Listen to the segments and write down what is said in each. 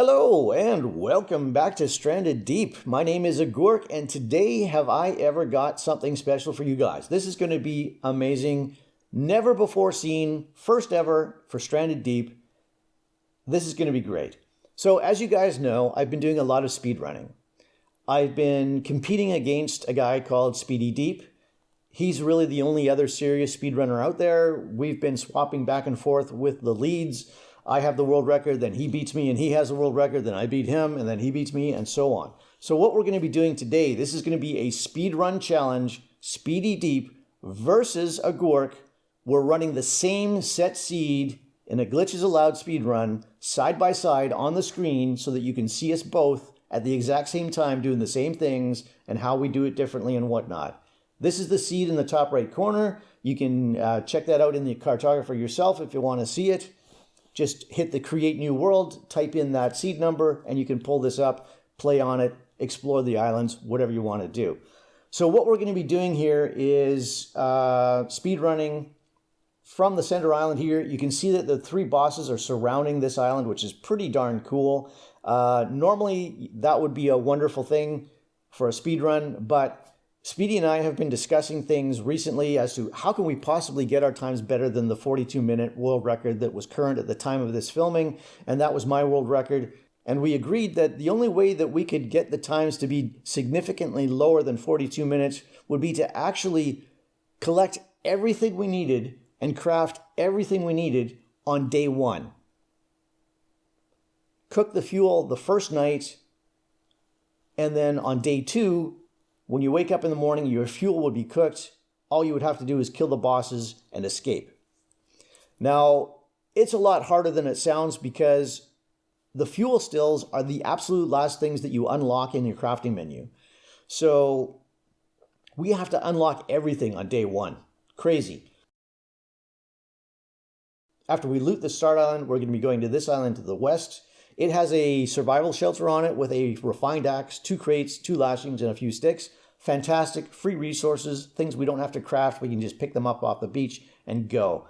Hello and welcome back to Stranded Deep. My name is Agurk and today have I ever got something special for you guys. This is going to be amazing, never before seen, first ever for Stranded Deep. This is going to be great. So as you guys know, I've been doing a lot of speed running. I've been competing against a guy called Speedy Deep. He's really the only other serious speedrunner out there. We've been swapping back and forth with the leads. I have the world record, then he beats me, and he has the world record, then I beat him, and then he beats me, and so on. So what we're going to be doing today, this is going to be a speed run challenge, Speedy Deep versus Agurk. We're running the same set seed in a glitches allowed speed run, side by side on the screen, so that you can see us both at the exact same time doing the same things and how we do it differently and whatnot. This is the seed in the top right corner. You can check that out in the cartographer yourself if you want to see it. Just hit the create new world, type in that seed number, and you can pull this up, play on it, explore the islands, whatever you want to do. So what we're going to be doing here is speed running from the center island here. You can see that the three bosses are surrounding this island, which is pretty darn cool. Normally, that would be a wonderful thing for a speed run, but Speedy and I have been discussing things recently as to how can we possibly get our times better than the 42-minute world record that was current at the time of this filming, and that was my world record. And we agreed that the only way that we could get the times to be significantly lower than 42 minutes would be to actually collect everything we needed and craft everything we needed on day one. Cook the fuel the first night, and then on day two, when you wake up in the morning, your fuel would be cooked. All you would have to do is kill the bosses and escape. Now, it's a lot harder than it sounds because the fuel stills are the absolute last things that you unlock in your crafting menu. So we have to unlock everything on day one. Crazy. After we loot the start island, we're going to be going to this island to the west. It has a survival shelter on it with a refined axe, 2 crates, 2 lashings, and a few sticks. Fantastic, free resources, things we don't have to craft. We can just pick them up off the beach and go.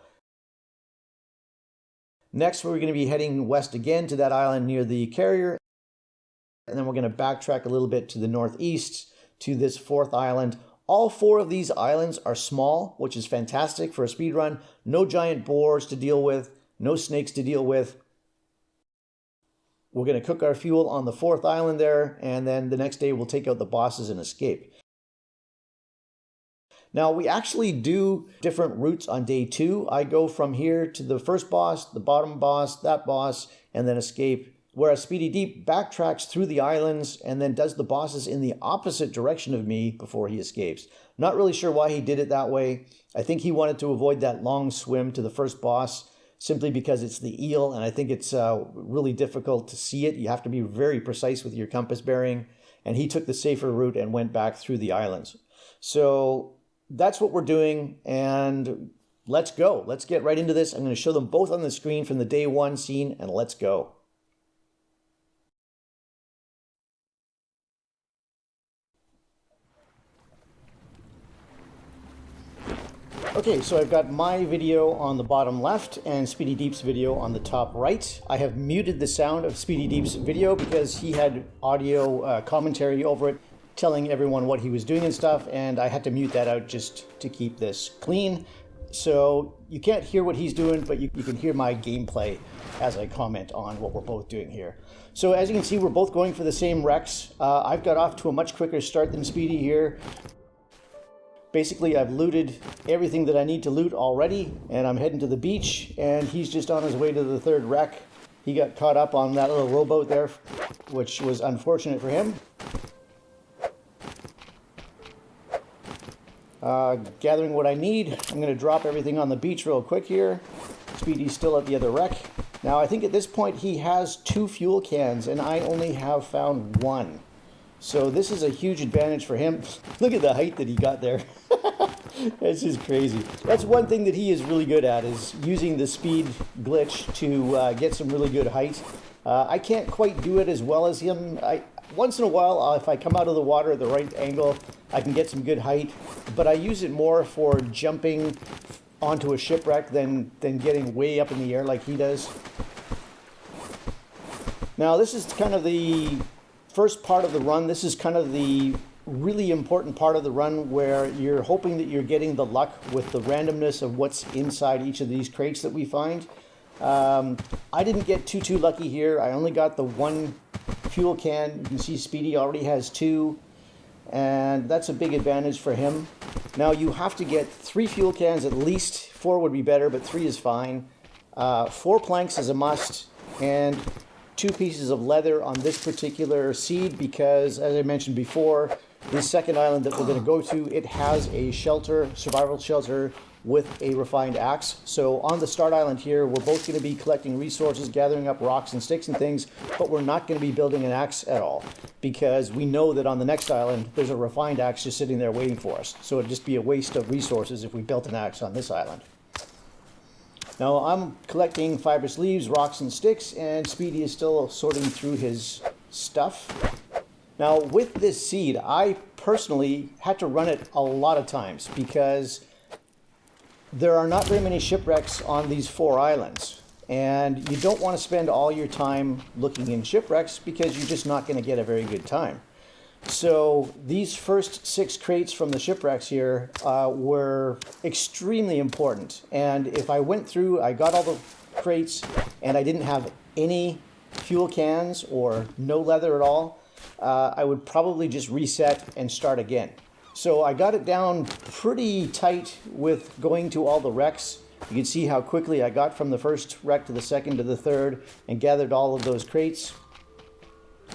Next, we're going to be heading west again to that island near the carrier. And then we're going to backtrack a little bit to the northeast to this 4th island. All 4 of these islands are small, which is fantastic for a speed run. No giant boars to deal with, no snakes to deal with. We're going to cook our fuel on the 4th island there, and then the next day we'll take out the bosses and escape. Now, we actually do different routes on day 2. I go from here to the first boss, the bottom boss, that boss, and then escape. Whereas Speedy Deep backtracks through the islands and then does the bosses in the opposite direction of me before he escapes. Not really sure why he did it that way. I think he wanted to avoid that long swim to the first boss simply because it's the eel, and I think it's really difficult to see it. You have to be very precise with your compass bearing, and he took the safer route and went back through the islands. So that's what we're doing, and let's go. Let's get right into this. I'm going to show them both on the screen from the day 1 scene, and let's go. Okay, so I've got my video on the bottom left and Speedy Deep's video on the top right. I have muted the sound of Speedy Deep's video because he had audio commentary over it telling everyone what he was doing and stuff, and I had to mute that out just to keep this clean. So you can't hear what he's doing, but you can hear my gameplay as I comment on what we're both doing here. So as you can see, we're both going for the same wrecks. I've got off to a much quicker start than Speedy here. Basically, I've looted everything that I need to loot already, and I'm heading to the beach, and he's just on his way to the 3rd wreck. He got caught up on that little rowboat there, which was unfortunate for him. Gathering what I need. I'm going to drop everything on the beach real quick here. Speedy's still at the other wreck. Now, I think at this point he has 2 fuel cans, and I only have found 1. So this is a huge advantage for him. Look at the height that he got there. That's just crazy. That's one thing that he is really good at, is using the speed glitch to get some really good height. I can't quite do it as well as him. Once in a while, if I come out of the water at the right angle, I can get some good height. But I use it more for jumping onto a shipwreck than getting way up in the air like he does. Now this is kind of the first part of the run. This is kind of the really important part of the run where you're hoping that you're getting the luck with the randomness of what's inside each of these crates that we find. I didn't get too lucky here. I only got the one fuel can. You can see Speedy already has 2, and that's a big advantage for him. Now you have to get 3 fuel cans at least. 4 would be better, but 3 is fine. 4 planks is a must, and 2 pieces of leather on this particular seed because, as I mentioned before, this second island that we're going to go to, it has a shelter, survival shelter, with a refined axe. So on the start island here, we're both going to be collecting resources, gathering up rocks and sticks and things, but we're not going to be building an axe at all because we know that on the next island, there's a refined axe just sitting there waiting for us. So it'd just be a waste of resources if we built an axe on this island. Now I'm collecting fibrous leaves, rocks, and sticks, and Speedy is still sorting through his stuff. Now with this seed, I personally had to run it a lot of times because there are not very many shipwrecks on these 4 islands. And you don't want to spend all your time looking in shipwrecks because you're just not going to get a very good time. So these first 6 crates from the shipwrecks here were extremely important. And if I went through, I got all the crates and I didn't have any fuel cans or no leather at all, I would probably just reset and start again. So I got it down pretty tight with going to all the wrecks. You can see how quickly I got from the first wreck to the second to the third and gathered all of those crates.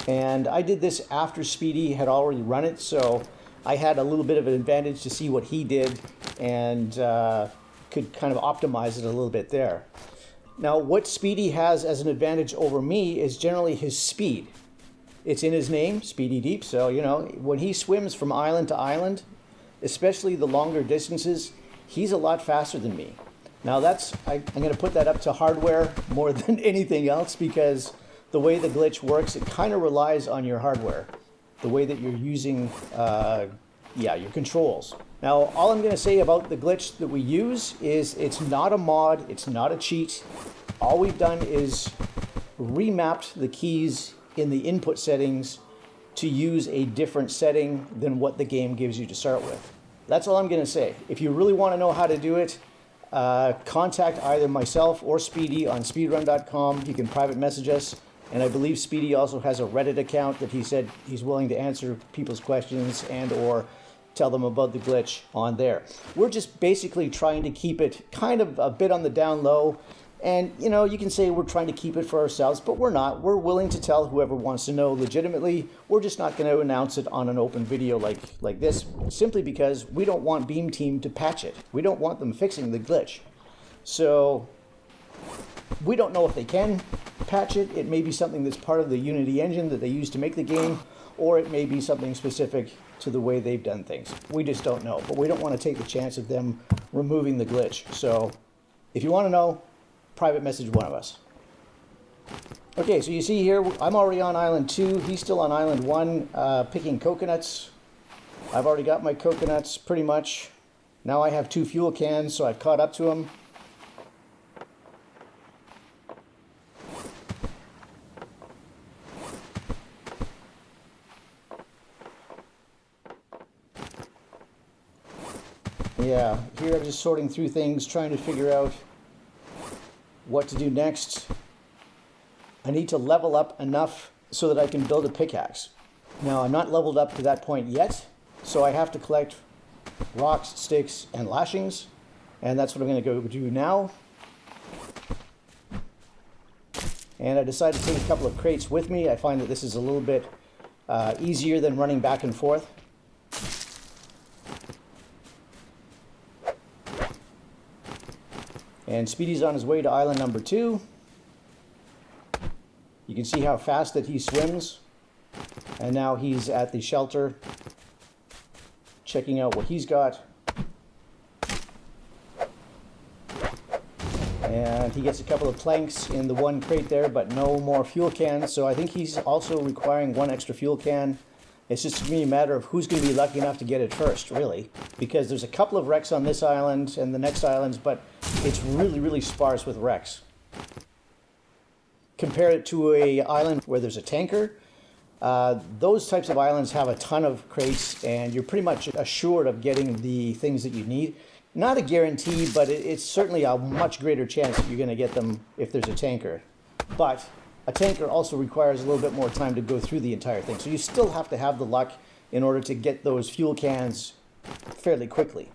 And I did this after Speedy had already run it, so I had a little bit of an advantage to see what he did and could kind of optimize it a little bit there. Now what Speedy has as an advantage over me is generally his speed. It's in his name, Speedy Deep, so you know, when he swims from island to island, especially the longer distances, he's a lot faster than me. Now I'm going to put that up to hardware more than anything else because the way the glitch works, it kind of relies on your hardware, the way that you're using your controls. Now all I'm going to say about the glitch that we use is it's not a mod, it's not a cheat. All we've done is remapped the keys in the input settings to use a different setting than what the game gives you to start with. That's all I'm going to say. If you really want to know how to do it, contact either myself or Speedy on speedrun.com. You can private message us, and I believe Speedy also has a Reddit account that he said he's willing to answer people's questions and or tell them about the glitch on there. We're just basically trying to keep it kind of a bit on the down low. And, you know, you can say we're trying to keep it for ourselves, but we're not. We're willing to tell whoever wants to know legitimately. We're just not going to announce it on an open video like this, simply because we don't want Beam Team to patch it. We don't want them fixing the glitch. So we don't know if they can patch it. It may be something that's part of the Unity engine that they use to make the game, or it may be something specific to the way they've done things. We just don't know, but we don't want to take the chance of them removing the glitch. So if you want to know, private message one of us. Okay, so you see here, I'm already on island 2. He's still on island 1, picking coconuts. I've already got my coconuts pretty much. Now I have 2 fuel cans, so I've caught up to him. Yeah, here I'm just sorting through things, trying to figure out what to do next. I need to level up enough so that I can build a pickaxe. Now I'm not leveled up to that point yet, so I have to collect rocks, sticks, and lashings, and that's what I'm going to go do now. And I decided to take a couple of crates with me. I find that this is a little bit easier than running back and forth. And Speedy's on his way to island number 2. You can see how fast that he swims. And now he's at the shelter, checking out what he's got. And he gets a couple of planks in the one crate there, but no more fuel cans. So I think he's also requiring 1 extra fuel can. It's just going to be a matter of who's going to be lucky enough to get it first, really. Because there's a couple of wrecks on this island and the next islands, but it's really, really sparse with wrecks. compare it to a island where there's a tanker. Those types of islands have a ton of crates, and you're pretty much assured of getting the things that you need. Not a guarantee, but it's certainly a much greater chance that you're going to get them if there's a tanker. But a tanker also requires a little bit more time to go through the entire thing. So you still have to have the luck in order to get those fuel cans fairly quickly.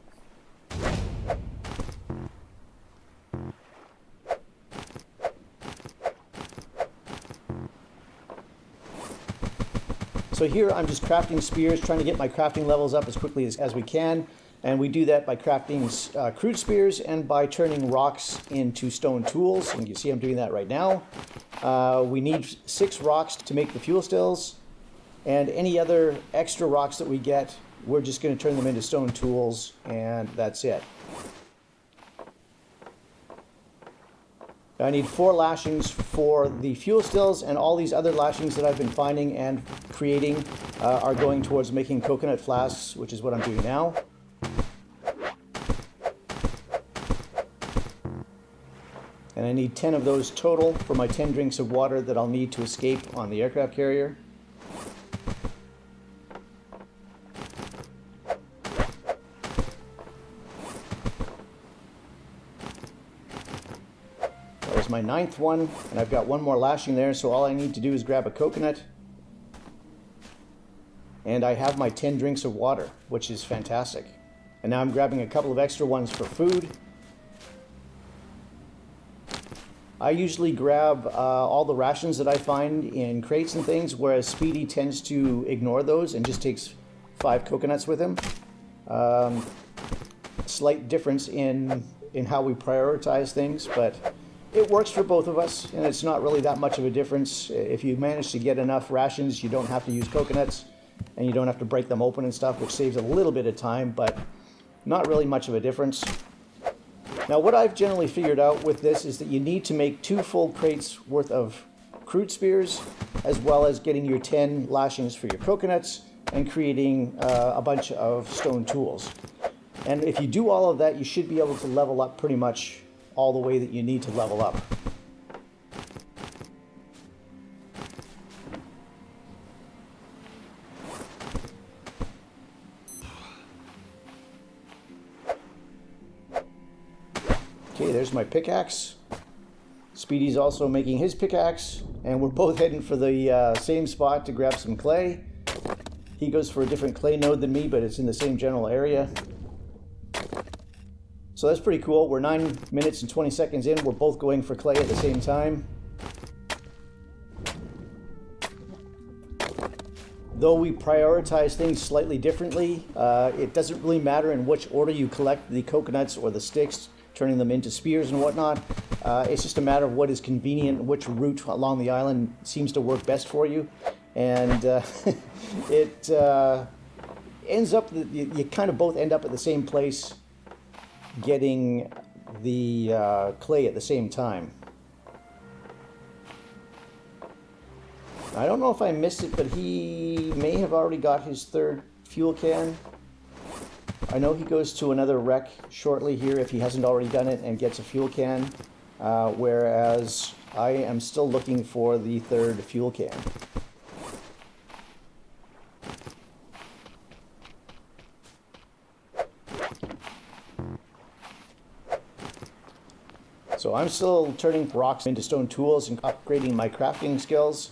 So here I'm just crafting spears, trying to get my crafting levels up as quickly as we can. And we do that by crafting crude spears and by turning rocks into stone tools. And you see I'm doing that right now. We need 6 rocks to make the fuel stills. And any other extra rocks that we get, we're just going to turn them into stone tools, and that's it. I need 4 lashings for the fuel stills, and all these other lashings that I've been finding and creating are going towards making coconut flasks, which is what I'm doing now. And I need 10 of those total for my 10 drinks of water that I'll need to escape on the aircraft carrier. That was my 9th one, and I've got 1 more lashing there, so all I need to do is grab a coconut. And I have my 10 drinks of water, which is fantastic. And now I'm grabbing a couple of extra ones for food. I usually grab all the rations that I find in crates and things, whereas Speedy tends to ignore those and just takes 5 coconuts with him. Slight difference in how we prioritize things, but it works for both of us, and it's not really that much of a difference. If you manage to get enough rations, you don't have to use coconuts, and you don't have to break them open and stuff, which saves a little bit of time, but not really much of a difference. Now, what I've generally figured out with this is that you need to make 2 full crates worth of crude spears, as well as getting your 10 lashings for your coconuts and creating a bunch of stone tools. And if you do all of that, you should be able to level up pretty much all the way that you need to level up. Okay, there's my pickaxe. Speedy's also making his pickaxe, and we're both heading for the same spot to grab some clay. He goes for a different clay node than me, but it's in the same general area. So that's pretty cool. We're 9 minutes and 20 seconds in. We're both going for clay at the same time. Though we prioritize things slightly differently, it doesn't really matter in which order you collect the coconuts or the sticks, turning them into spears and whatnot. It's just a matter of what is convenient, which route along the island seems to work best for you. And it ends up that you kind of both end up at the same place, getting the clay at the same time. I don't know if I missed it, but he may have already got his 3rd fuel can. I know he goes to another wreck shortly here if he hasn't already done it and gets a fuel can, whereas I am still looking for the 3rd fuel can. So I'm still turning rocks into stone tools and upgrading my crafting skills.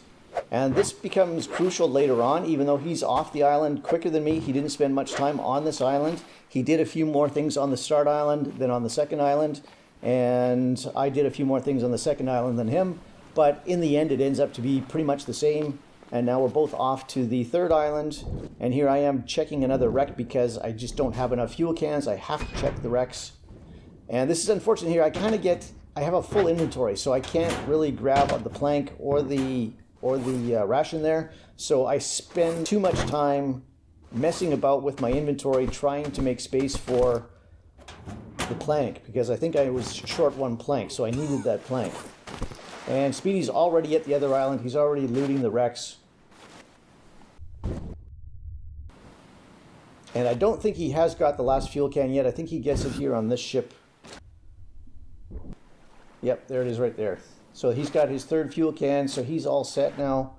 And this becomes crucial later on, even though he's off the island quicker than me. He didn't spend much time on this island. He did a few more things on the start island than on the second island. And I did a few more things on the second island than him. But in the end, it ends up to be pretty much the same. And now we're both off to the 3rd island. And here I am checking another wreck because I just don't have enough fuel cans. I have to check the wrecks. And this is unfortunate here. I have a full inventory, so I can't really grab the plank or the ration there. So I spend too much time messing about with my inventory, trying to make space for the plank, because I think I was short 1 plank, so I needed that plank. And Speedy's already at the other island. He's already looting the wrecks. And I don't think he has got the last fuel can yet. I think he gets it here on this ship. Yep, there it is right there. So he's got his third fuel can, so he's all set now.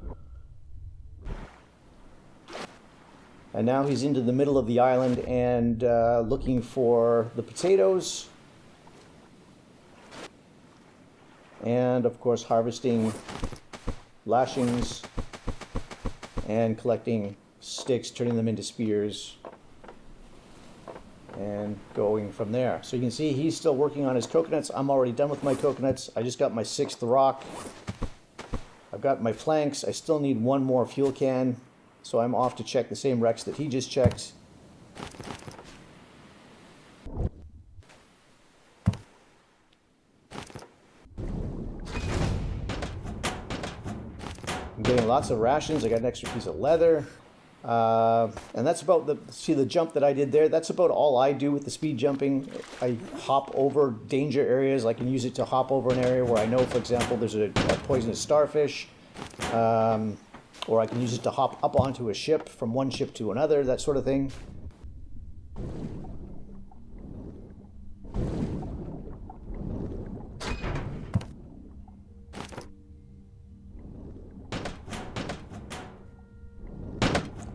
And now he's into the middle of the island and looking for the potatoes. And of course harvesting lashings and collecting sticks, turning them into spears, and going from there. So you can see he's still working on his coconuts. I'm already done with my coconuts. I just got my 6th rock. I've got my planks. I still need one more fuel can. So I'm off to check the same wrecks that he just checked. I'm getting lots of rations. I got an extra piece of leather. And that's about the jump that I did there. That's about all I do with the speed jumping. I hop over danger areas. I can use it to hop over an area where I know, for example, there's a poisonous starfish. Or I can use it to hop up onto a ship from one ship to another, that sort of thing.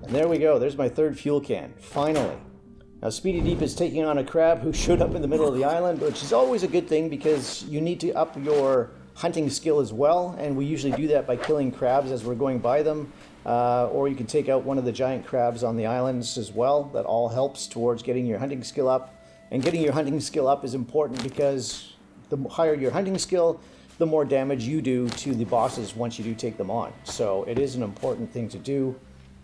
And there we go. There's my 3rd fuel can, finally. Now Speedy Deep is taking on a crab who showed up in the middle of the island, which is always a good thing because you need to up your hunting skill as well, and we usually do that by killing crabs as we're going by them, or you can take out one of the giant crabs on the islands as well. That all helps towards getting your hunting skill up, and getting your hunting skill up is important because the higher your hunting skill, the more damage you do to the bosses once you do take them on. So it is an important thing to do.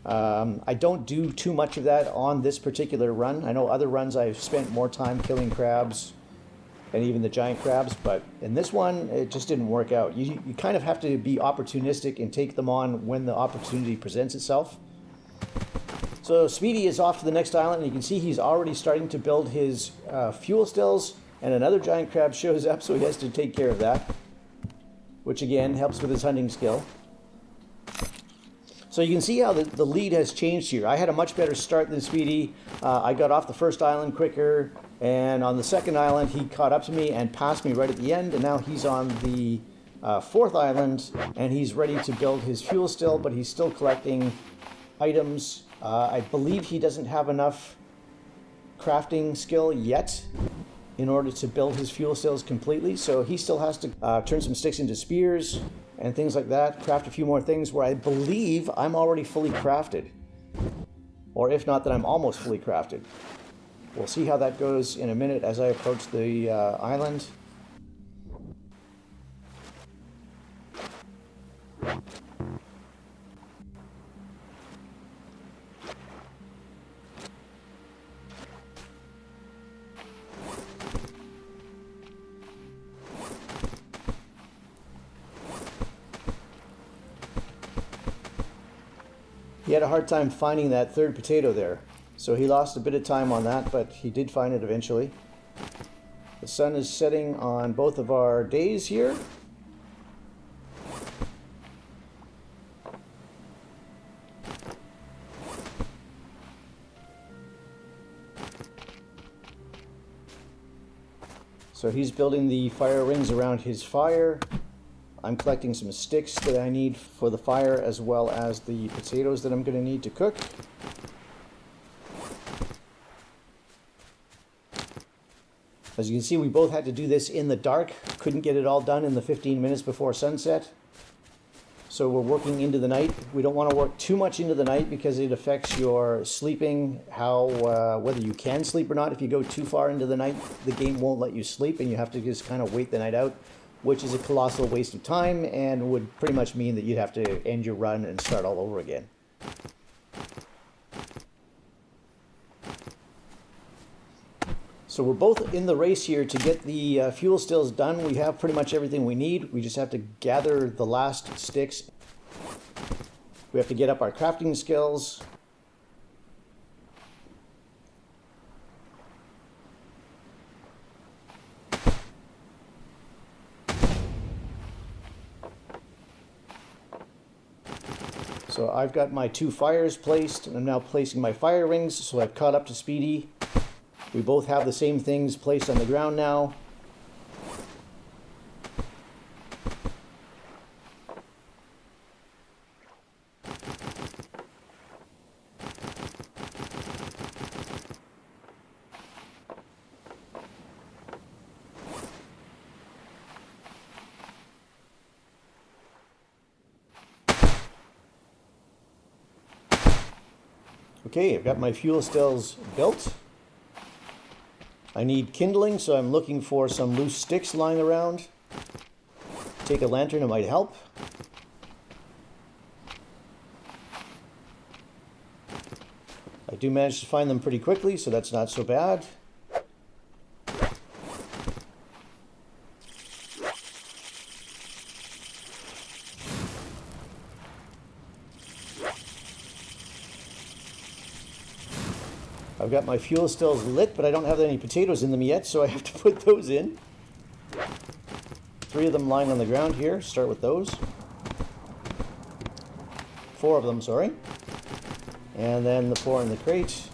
I don't do too much of that on this particular run. I know other runs I've spent more time killing crabs and even the giant crabs, but in this one it just didn't work out. You kind of have to be opportunistic and take them on when the opportunity presents itself. So Speedy is off to the next island, and you can see he's already starting to build his fuel stills, and another giant crab shows up, so he has to take care of that, which again helps with his hunting skill. So you can see how the lead has changed here. I had a much better start than Speedy. I got off the first island quicker, and on the second island he caught up to me and passed me right at the end, and now he's on the 4th island and he's ready to build his fuel still, but he's still collecting items. I believe he doesn't have enough crafting skill yet in order to build his fuel stills completely, so he still has to turn some sticks into spears and things like that, craft a few more things where I believe I'm already fully crafted. Or if not, then I'm almost fully crafted. We'll see how that goes in a minute as I approach the island. He had a hard time finding that 3rd potato there, so he lost a bit of time on that, but he did find it eventually. The sun is setting on both of our days here. So he's building the fire rings around his fire. I'm collecting some sticks that I need for the fire, as well as the potatoes that I'm going to need to cook. As you can see, we both had to do this in the dark. Couldn't get it all done in the 15 minutes before sunset. So we're working into the night. We don't want to work too much into the night because it affects your sleeping, whether you can sleep or not. If you go too far into the night, the game won't let you sleep and you have to just kind of wait the night out, which is a colossal waste of time and would pretty much mean that you'd have to end your run and start all over again. So we're both in the race here to get the fuel stills done. We have pretty much everything we need. We just have to gather the last sticks. We have to get up our crafting skills. So I've got my 2 fires placed, and I'm now placing my fire rings, so I've caught up to Speedy. We both have the same things placed on the ground now. Okay, I've got my fuel stills built. I need kindling, so I'm looking for some loose sticks lying around. Take a lantern, it might help. I do manage to find them pretty quickly, so that's not so bad. I've got my fuel stills lit, but I don't have any potatoes in them yet, so I have to put those in. 3 of them lying on the ground here. Start with those. 4 of them, sorry. And then the 4 in the crate.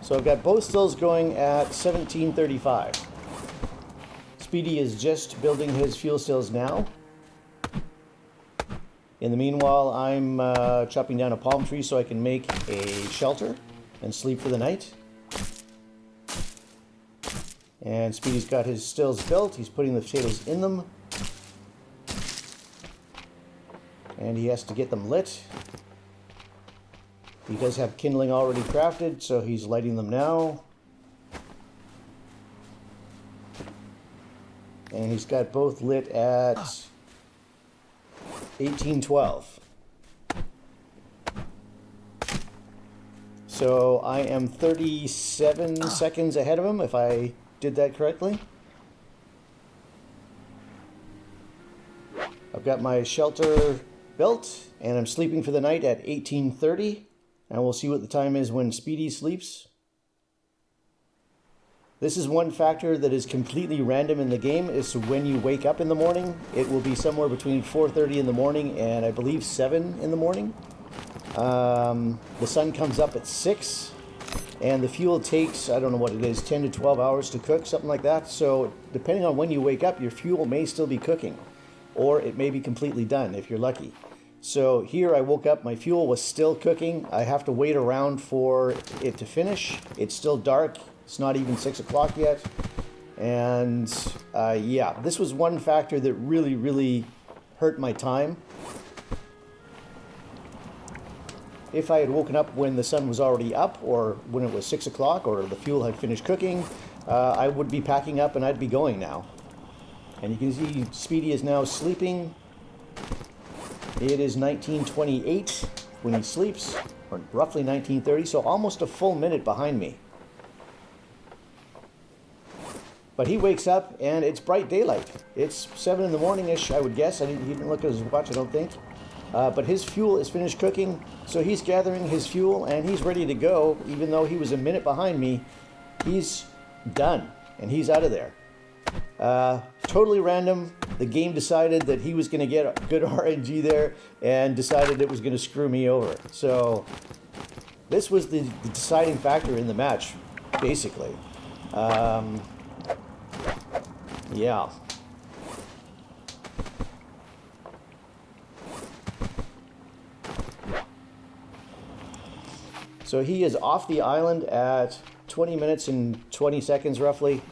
So I've got both stills going at 1735. Speedy is just building his fuel stills now. In the meanwhile, I'm chopping down a palm tree so I can make a shelter and sleep for the night. And Speedy's got his stills built. He's putting the potatoes in them. And he has to get them lit. He does have kindling already crafted, so he's lighting them now. And he's got both lit at 1812. So I am 37 seconds ahead of him, if I did that correctly. I've got my shelter built, and I'm sleeping for the night at 18:30. And we'll see what the time is when Speedy sleeps. This is one factor that is completely random in the game, is to when you wake up in the morning. It will be somewhere between 4:30 in the morning and I believe 7 in the morning. The sun comes up at 6, and the fuel takes, I don't know what it is, 10 to 12 hours to cook, something like that. So depending on when you wake up, your fuel may still be cooking, or it may be completely done if you're lucky. So here I woke up, my fuel was still cooking. I have to wait around for it to finish. It's still dark. It's not even 6 o'clock yet. And yeah, this was one factor that really hurt my time. If I had woken up when the sun was already up, or when it was 6 o'clock, or the fuel had finished cooking, I would be packing up and I'd be going now. And you can see Speedy is now sleeping. It is 19:28 when he sleeps, or roughly 19:30, so almost a full minute behind me. But he wakes up and it's bright daylight. It's 7 in the morning-ish, I would guess. He didn't look at his watch, I don't think. But his fuel is finished cooking, so he's gathering his fuel and he's ready to go. Even though he was a minute behind me, he's done and he's out of there. Totally random. The game decided that he was going to get a good RNG there and decided it was going to screw me over. So this was the deciding factor in the match, basically. Yeah. So he is off the island at 20 minutes and 20 seconds roughly.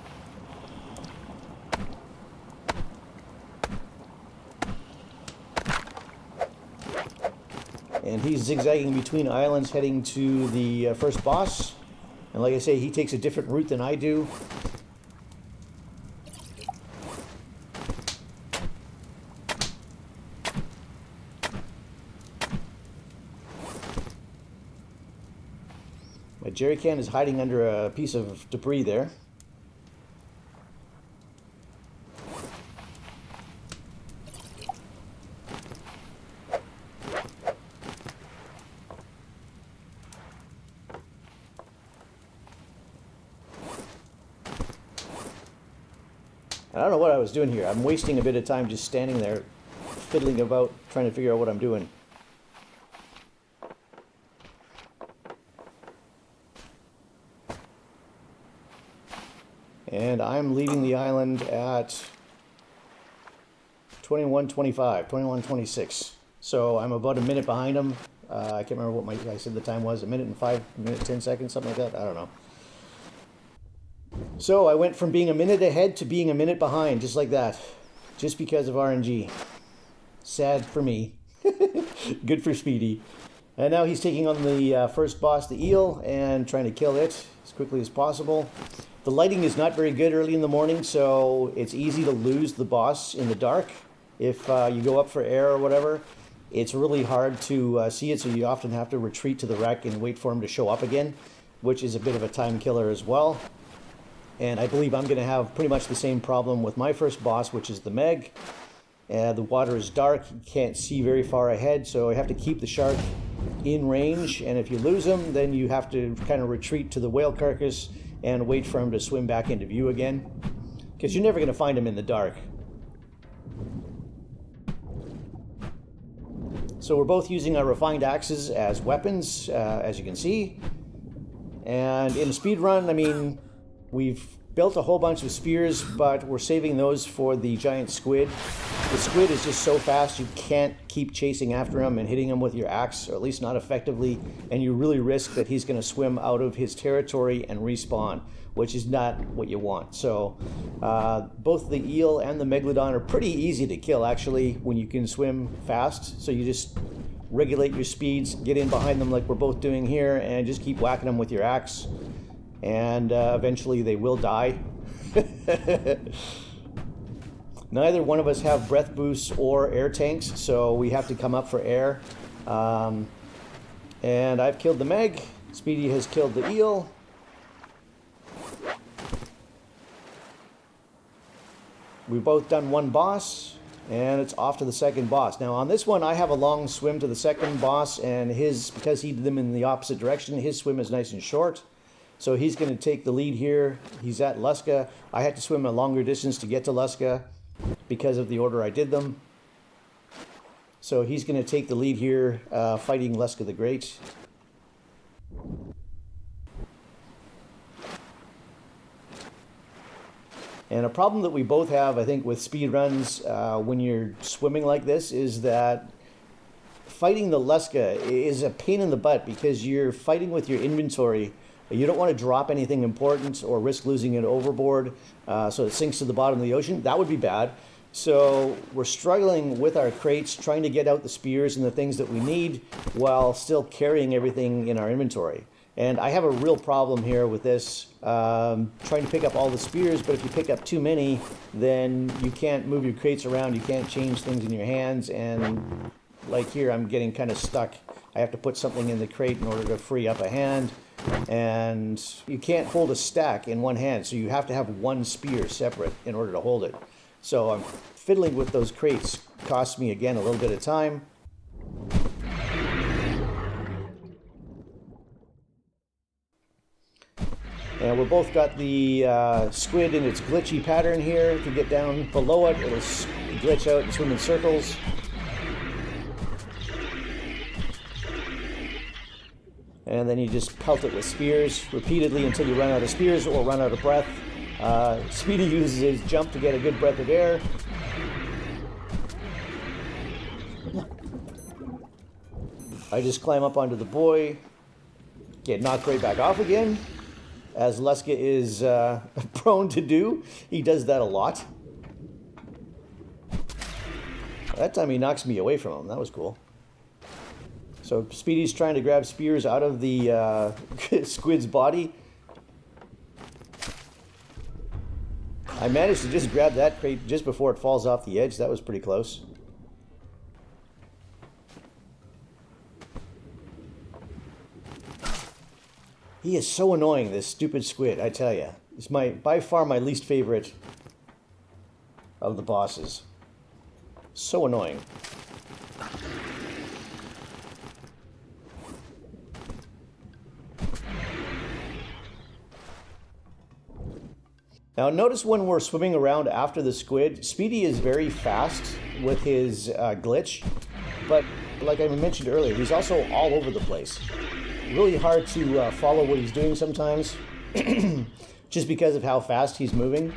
And he's zigzagging between islands heading to the first boss. And like I say, he takes a different route than I do. My jerry can is hiding under a piece of debris there. I don't know what I was doing here. I'm wasting a bit of time just standing there, fiddling about, trying to figure out what I'm doing. And I'm leaving the island at 21:25, 21:26. So I'm about a minute behind him. I can't remember what I said the time was. A minute and 10 seconds, something like that. I don't know. So I went from being a minute ahead to being a minute behind, just like that. Just because of RNG. Sad for me. Good for Speedy. And now he's taking on the first boss, the eel, and trying to kill it as quickly as possible. The lighting is not very good early in the morning, so it's easy to lose the boss in the dark. If you go up for air or whatever, it's really hard to see it, so you often have to retreat to the wreck and wait for him to show up again, which is a bit of a time killer as well. And I believe I'm going to have pretty much the same problem with my first boss, which is the Meg. The water is dark, you can't see very far ahead, so I have to keep the shark in range, and if you lose him, then you have to kind of retreat to the whale carcass and wait for him to swim back into view again, because you're never going to find him in the dark. So we're both using our refined axes as weapons, as you can see. And in a speed run, I mean, we've built a whole bunch of spears, but we're saving those for the giant squid. The squid is just so fast, you can't keep chasing after him and hitting him with your axe, or at least not effectively, and you really risk that he's going to swim out of his territory and respawn, which is not what you want. So both the eel and the megalodon are pretty easy to kill, actually, when you can swim fast. So you just regulate your speeds, get in behind them like we're both doing here, and just keep whacking them with your axe. And eventually they will die. Neither one of us have breath boosts or air tanks, so we have to come up for air. And I've killed the Meg. Speedy has killed the eel. We've both done one boss, and it's off to the second boss. Now on this one, I have a long swim to the second boss, and because he did them in the opposite direction, his swim is nice and short. So he's going to take the lead here. He's at Luska. I had to swim a longer distance to get to Luska because of the order I did them. So he's going to take the lead here, fighting Luska the Great. And a problem that we both have, I think, with speed runs when you're swimming like this is that fighting the Luska is a pain in the butt because you're fighting with your inventory. You don't want to drop anything important or risk losing it overboard so it sinks to the bottom of the ocean. That would be bad. So we're struggling with our crates, trying to get out the spears and the things that we need while still carrying everything in our inventory. And I have a real problem here with this, trying to pick up all the spears, but if you pick up too many, then you can't move your crates around, you can't change things in your hands, and like here, I'm getting kind of stuck. I have to put something in the crate in order to free up a hand. And you can't hold a stack in one hand, so you have to have one spear separate in order to hold it. So I'm fiddling with those crates. Costs me, again, a little bit of time. And we've both got the squid in its glitchy pattern here. If you get down below it, it'll glitch out and swim in circles. And then you just pelt it with spears repeatedly until you run out of spears or run out of breath. Speedy uses his jump to get a good breath of air. I just climb up onto the buoy, get knocked right back off again, as Luska is prone to do. He does that a lot. That time he knocks me away from him. That was cool. So Speedy's trying to grab spears out of the squid's body. I managed to just grab that crate just before it falls off the edge. That was pretty close. He is so annoying, this stupid squid, I tell you. It's by far my least favorite of the bosses. So annoying. Now notice when we're swimming around after the squid, Speedy is very fast with his glitch, but like I mentioned earlier, he's also all over the place. Really hard to follow what he's doing sometimes, just because of how fast he's moving,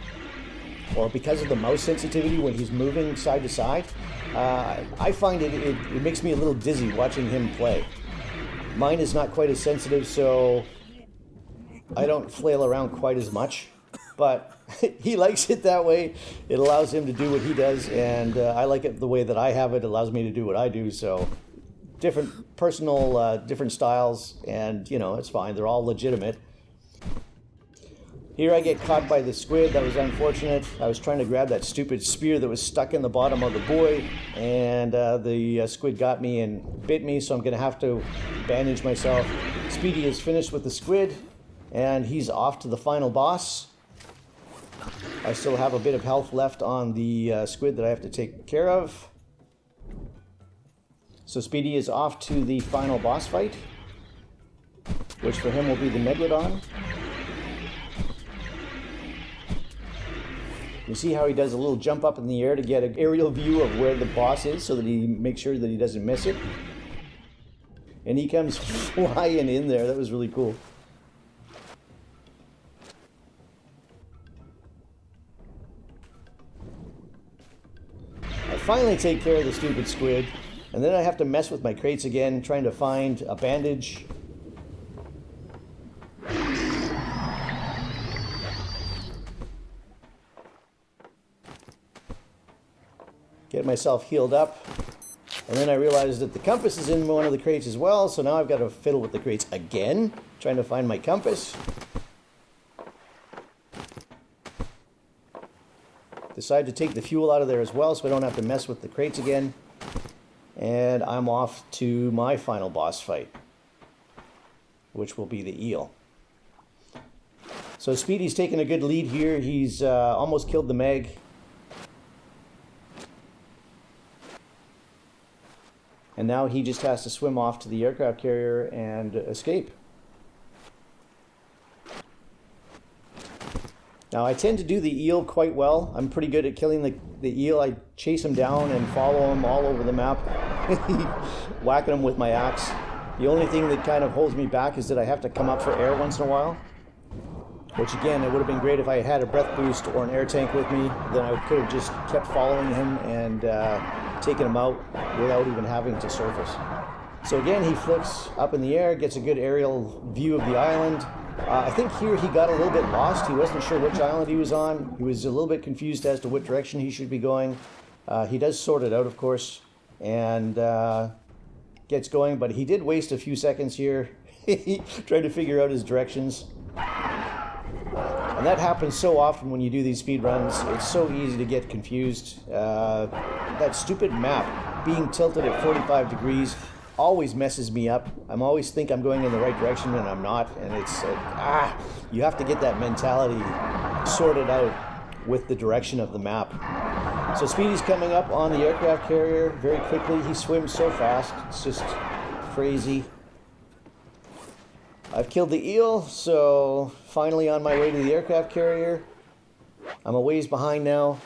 or because of the mouse sensitivity when he's moving side to side. I find it makes me a little dizzy watching him play. Mine is not quite as sensitive, so I don't flail around quite as much. But he likes it that way. It allows him to do what he does, and I like it the way that I have it. It allows me to do what I do, so different personal, different styles, and you know, it's fine. They're all legitimate. Here I get caught by the squid. That was unfortunate. I was trying to grab that stupid spear that was stuck in the bottom of the buoy, and the squid got me and bit me, so I'm going to have to bandage myself. Speedy is finished with the squid, and he's off to the final boss. I still have a bit of health left on the squid that I have to take care of. So Speedy is off to the final boss fight, which for him will be the Megalodon. You see how he does a little jump up in the air to get an aerial view of where the boss is so that he makes sure that he doesn't miss it. And he comes flying in there. That was really cool. I finally take care of the stupid squid, and then I have to mess with my crates again, trying to find a bandage. Get myself healed up, and then I realized that the compass is in one of the crates as well, so now I've got to fiddle with the crates again, trying to find my compass. Decide to take the fuel out of there as well so I don't have to mess with the crates again. And I'm off to my final boss fight, which will be the eel. So Speedy's taking a good lead here. He's almost killed the Meg. And now he just has to swim off to the aircraft carrier and escape. Now I tend to do the eel quite well. I'm pretty good at killing the eel. I chase him down and follow him all over the map, whacking him with my axe. The only thing that kind of holds me back is that I have to come up for air once in a while. Which again, it would have been great if I had a breath boost or an air tank with me. Then I could have just kept following him and taken him out without even having to surface. So again, he flicks up in the air, gets a good aerial view of the island. I think here he got a little bit lost. He wasn't sure which island he was on. He was a little bit confused as to what direction he should be going. He does sort it out, of course, and gets going, but he did waste a few seconds here trying to figure out his directions. And that happens so often when you do these speed runs. It's so easy to get confused. That stupid map being tilted at 45 degrees always messes me up. I'm always think I'm going in the right direction and I'm not. And it's you have to get that mentality sorted out with the direction of the map. So Speedy's coming up on the aircraft carrier very quickly. He swims so fast. It's just crazy. I've killed the eel, so finally on my way to the aircraft carrier. I'm a ways behind now.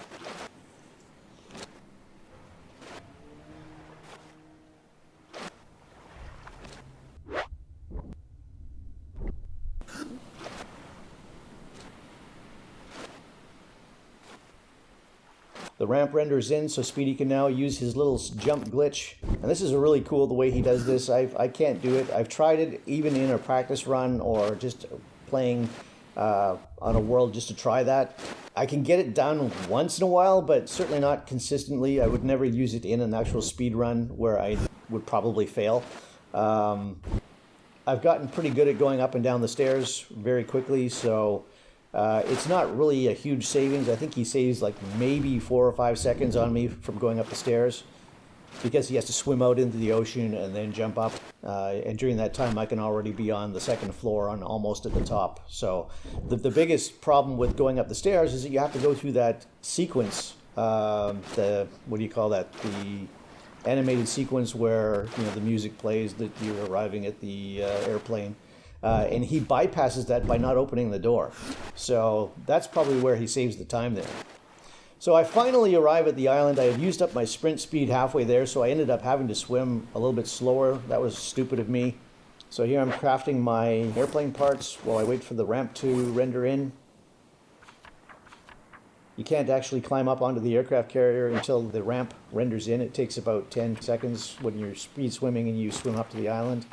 The ramp renders in, so Speedy can now use his little jump glitch. And this is really cool the way he does this. I can't do it. I've tried it even in a practice run or just playing on a world just to try that. I can get it done once in a while, but certainly not consistently. I would never use it in an actual speed run where I would probably fail. I've gotten pretty good at going up and down the stairs very quickly, so it's not really a huge savings. I think he saves like maybe 4 or 5 seconds on me from going up the stairs because he has to swim out into the ocean and then jump up. And during that time, I can already be on the second floor and almost at the top. So the biggest problem with going up the stairs is that you have to go through that sequence. What do you call that? The animated sequence where the music plays that you're arriving at the airplane. And he bypasses that by not opening the door. So that's probably where he saves the time there. So I finally arrive at the island. I had used up my sprint speed halfway there, so I ended up having to swim a little bit slower. That was stupid of me. So here I'm crafting my airplane parts while I wait for the ramp to render in. You can't actually climb up onto the aircraft carrier until the ramp renders in. It takes about 10 seconds when you're speed swimming and you swim up to the island.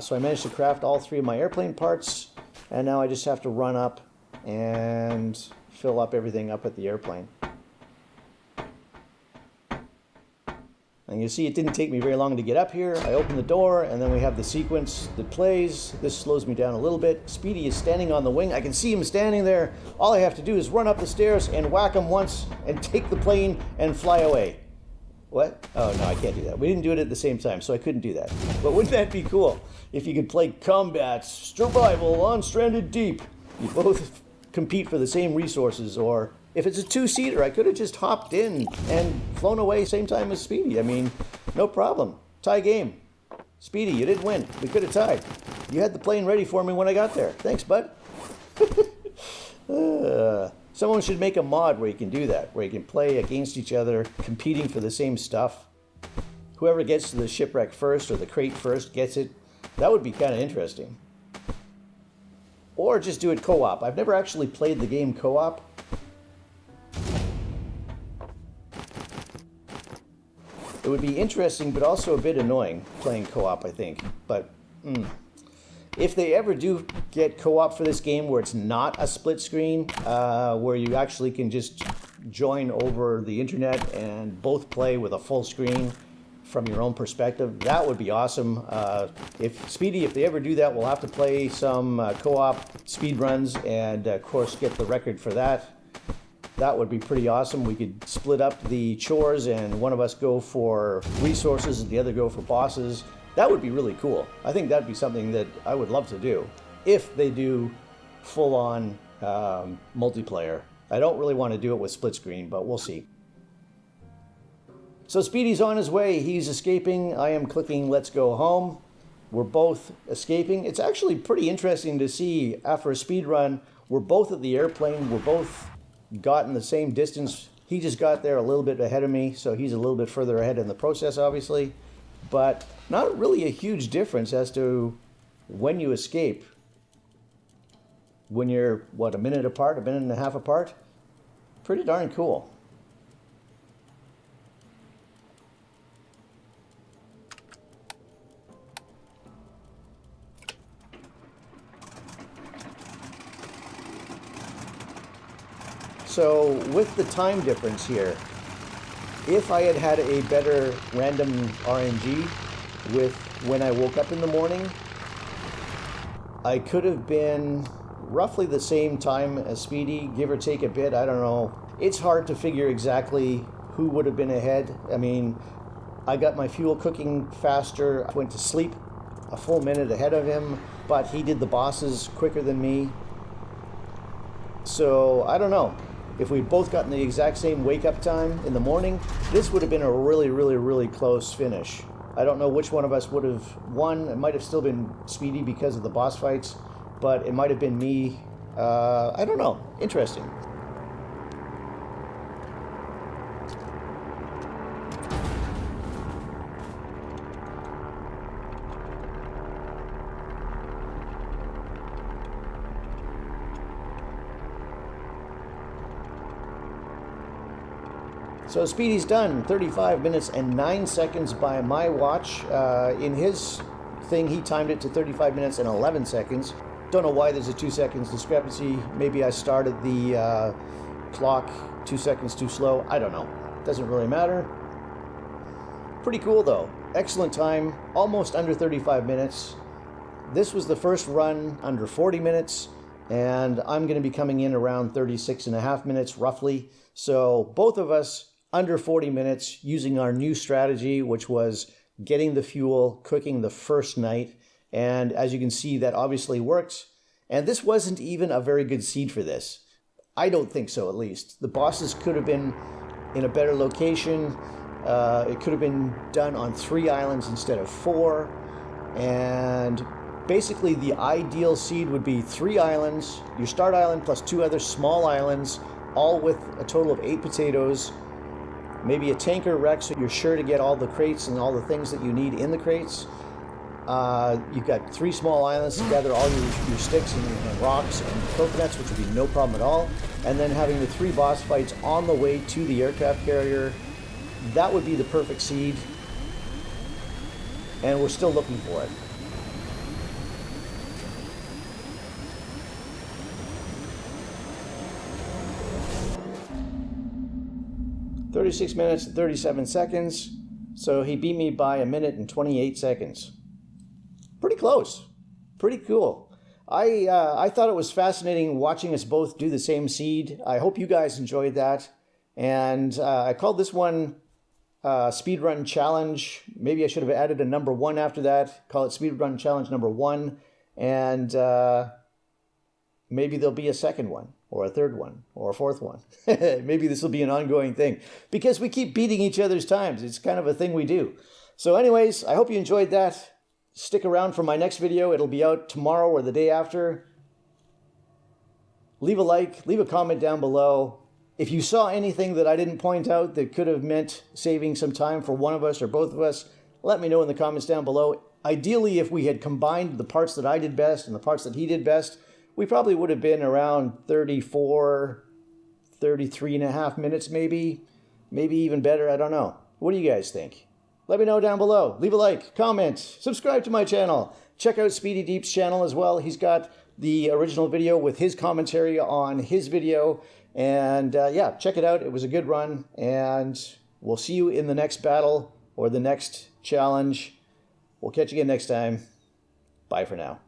So I managed to craft all 3 of my airplane parts, and now I just have to run up and fill up everything up at the airplane. And you see it didn't take me very long to get up here. I open the door and then we have the sequence that plays. This slows me down a little bit. Speedy is standing on the wing. I can see him standing there. All I have to do is run up the stairs and whack him once and take the plane and fly away. What? Oh no, I can't do that. We didn't do it at the same time, so I couldn't do that. But wouldn't that be cool if you could play combat survival on Stranded Deep? You both compete for the same resources, or if it's a two-seater, I could have just hopped in and flown away same time as Speedy. I mean, no problem. Tie game. Speedy, you didn't win. We could have tied. You had the plane ready for me when I got there. Thanks, bud. Someone should make a mod where you can do that, where you can play against each other, competing for the same stuff. Whoever gets to the shipwreck first or the crate first gets it. That would be kind of interesting. Or just do it co-op. I've never actually played the game co-op. It would be interesting, but also a bit annoying playing co-op, I think. But if they ever do get co-op for this game where it's not a split screen, where you actually can just join over the internet and both play with a full screen from your own perspective, that would be awesome. If they ever do that, we'll have to play some co-op speed runs and, of course, get the record for that. That would be pretty awesome. We could split up the chores and one of us go for resources and the other go for bosses. That would be really cool. I think that'd be something that I would love to do if they do full-on multiplayer. I don't really want to do it with split screen, but we'll see. So Speedy's on his way. He's escaping. I am clicking let's go home. We're both escaping. It's actually pretty interesting to see after a speed run, we're both at the airplane. We're both gotten the same distance. He just got there a little bit ahead of me, so he's a little bit further ahead in the process, obviously. But not really a huge difference as to when you escape. When you're, what, a minute apart, a minute and a half apart? Pretty darn cool. So with the time difference here, if I had had a better random RNG with when I woke up in the morning, I could have been roughly the same time as Speedy, give or take a bit. I don't know. It's hard to figure exactly who would have been ahead. I mean, I got my fuel cooking faster. I went to sleep a full minute ahead of him, but he did the bosses quicker than me. So I don't know. If we'd both gotten the exact same wake-up time in the morning, this would have been a really, really, really close finish. I don't know which one of us would have won. It might have still been Speedy because of the boss fights, but it might have been me. I don't know. Interesting. So Speedy's done, 35 minutes and 9 seconds by my watch. In his thing, he timed it to 35 minutes and 11 seconds. Don't know why there's a 2 seconds discrepancy. Maybe I started the clock 2 seconds too slow. I don't know. Doesn't really matter. Pretty cool though. Excellent time, almost under 35 minutes. This was the first run under 40 minutes, and I'm going to be coming in around 36 and a half minutes roughly. So both of us under 40 minutes using our new strategy, which was getting the fuel, cooking the first night. And as you can see, that obviously worked. And this wasn't even a very good seed for this. I don't think so, at least. The bosses could have been in a better location. It could have been done on 3 islands instead of 4. And basically the ideal seed would be 3 islands, your start island plus 2 other small islands, all with a total of 8 potatoes. Maybe a tanker wreck so you're sure to get all the crates and all the things that you need in the crates. You've got 3 small islands to gather all your sticks and rocks and coconuts, which would be no problem at all. And then having the 3 boss fights on the way to the aircraft carrier. That would be the perfect seed. And we're still looking for it. "36 minutes and 37 seconds. So he beat me by 1:28 seconds. Pretty close. Pretty cool. I thought it was fascinating watching us both do the same seed. I hope you guys enjoyed that. And I called this one Speedrun Challenge. Maybe I should have added a number 1 after that. Call it Speedrun Challenge number 1. And maybe there'll be a second one, or a third one, or a fourth one. Maybe this will be an ongoing thing, because we keep beating each other's times. It's kind of a thing we do. So anyways, I hope you enjoyed that. Stick around for my next video. It'll be out tomorrow or the day after. Leave a like, leave a comment down below. If you saw anything that I didn't point out that could have meant saving some time for one of us or both of us, let me know in the comments down below. Ideally, if we had combined the parts that I did best and the parts that he did best, we probably would have been around 33 and a half minutes, maybe even better. I don't know. What do you guys think? Let me know down below. Leave a like, comment, subscribe to my channel. Check out Speedy Deep's channel as well. He's got the original video with his commentary on his video. And yeah, check it out. It was a good run. And we'll see you in the next battle or the next challenge. We'll catch you again next time. Bye for now.